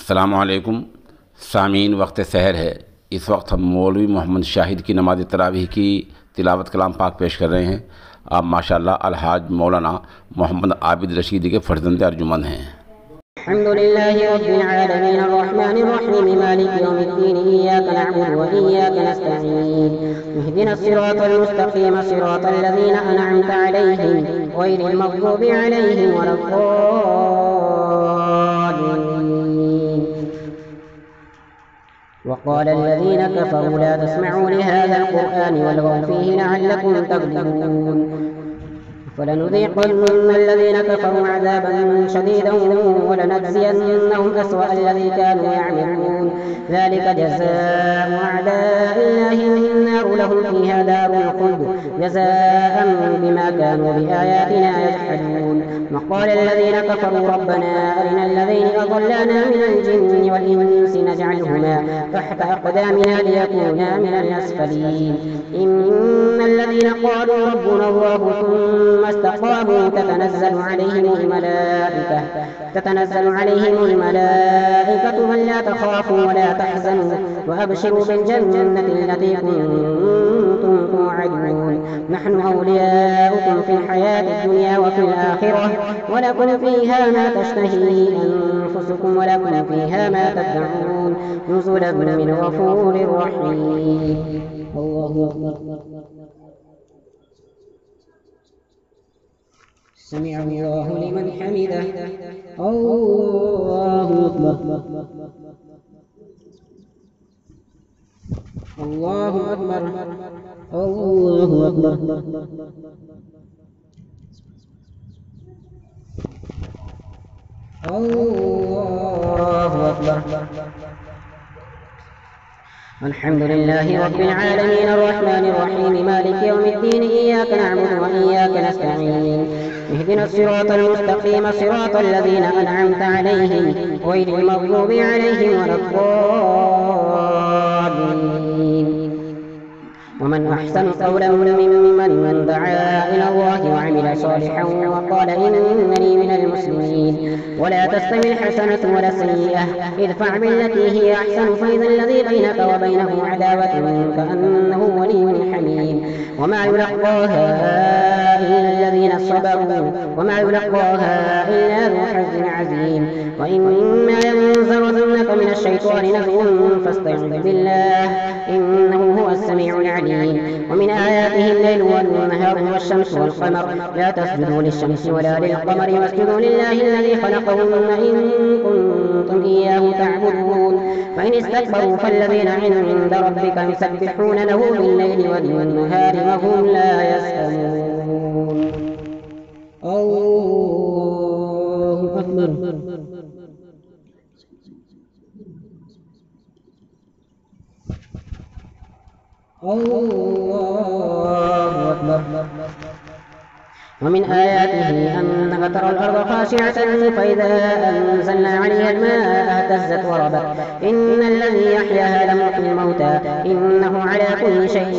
अस्सलामुअलैकुम सामीन, वक्त सहर है। इस वक्त हम मौलवी मोहम्मद शाहिद की नमाज तरावीह की तिलावत कलाम पाक पेश कर रहे हैं। आप माशाअल्लाह अलहाज मौलाना मोहम्मद आबिद रशीदी के फर्जंद अर्जुमंद हैं। अल्हम्दुलिल्लाहि रब्बिल आलमीन अर्रहमानिर रहीम मालिकि यौमिद्दीन इय्याका नअबुदु व इय्याका नस्तईन इहदिनस सिरातल मुस्तकीम सिरातल लज़ीना अनअमता अलैहिम गैरिल मग़्दूबि अलैहिम वलद्दाल्लीन। وقال الذين كفروا لا تسمعوا لهذا القرآن والغوا فيه لعلكم تغلبون. فلنذيقن الذين كفروا عذابا شديدا ولنجزينهم أسوأ الذي كانوا يعملون. ذلك جزاء أعداء الله النار لهم فيها دار الخلد جزاء بما كانوا بآياتنا يجحدون. وقال الذين كفروا ربنا أرنا الذين أضلانا من الجن والإنس نجعلهما تحت أقدامنا ليكونا من الأسفلين. إن الذين قالوا ربنا الله ثم استقاموا تتنزل عليهم الملائكة ألا تخافوا ولا تحزنوا وأبشروا بالجنة التي كنتم توعدون. نحن أولياؤكم في الحياة الدنيا وفي الآخرة ولكم فيها ما تشتهي أنفسكم ولكم فيها ما تدعون نزلا من غفور رحيم. الله أكبر. سمع الله لمن حمده. الله أكبر. الله أكبر. الله أكبر. الله أكبر. الحمد لله رب العالمين الرحمن الرحيم مالك يوم الدين إياك نعبد وإياك نستعين اهدنا الصراط المستقيم صراط الذين أنعمت عليهم غير المغضوب عليهم ولا الضالين. ومن أحسن قولا ممن دعا إلى الله وعمل صالحا وقال إنني من المسلمين. ولا تستوي الحسنة ولا السيئة ادفع بالتي هي أحسن فإذا الذي بينك وبينه عداوة كأنه ولي حميم. وما يلقاها إلا الذين صبروا وما يلقاها إلا ذو حظ عظيم. وإما ينزغنك من الشيطان نزغ فاستعذ بالله إنه هو السميع العليم. ومن آياته الليل والنهار والشمس والقمر لا تسجدوا للشمس ولا للقمر واسجدوا لله الذي خلقهن إن كنتم إياه تعبدون. فإن استكبروا فالذين عند ربك يسبحون له بالليل والنهار وهم لا يسأمون. الله أكبر. الله أكبر. ومن آياته أنك ترى الأرض خاشعة فإذا أنزلنا عليها الماء اهتزت وربت. إن الذي يحياها لمحيي الموتى إنه على كل شيء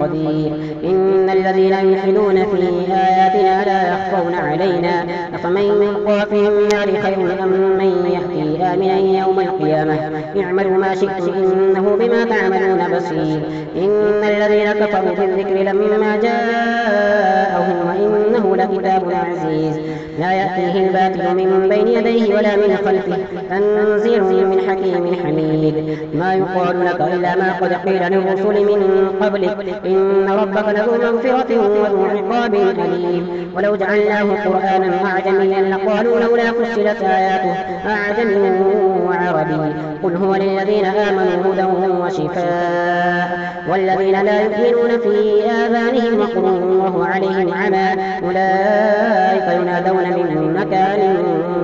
قدير. إن الذين يلحدون في آياتنا لا يخفون علينا أفمن يلقى في النار خير أم من يأتي آمنا يوم القيامة. اعملوا ما شئتم إنه بما تعملون بصير. إن الذين كفروا بالذكر لما جاءهم وإنه لكتاب عزيز لا يأتيه الباطل من بين يديه ولا من خلفه تنزيل من حكيم حميد. ما يقال لك إلا ما قد قيل للرسل من قبلك إن ربك لذو مغفرة وذو عقاب أليم. ولو جعلناه قرآنا أعجميا لقالوا لولا فصلت آياته أعجمي وعربي قل هو للذين آمنوا هدى وشفاء والذين لا يؤمنون في آذانهم وقر وهو عليهم عمى أولئك ينادون من مكان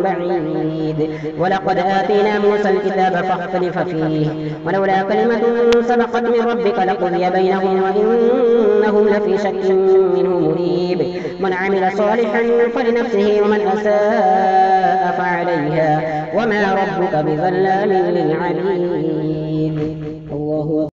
بعيد. ولقد آتينا موسى الكتاب فاختلف فيه ولولا كلمة سبقت من ربك لقضي بينهم وإنهم لفي شك منه مريب. من عمل صالحا فلنفسه ومن أساء فعليها وما ربك بظلام للعبيد. الله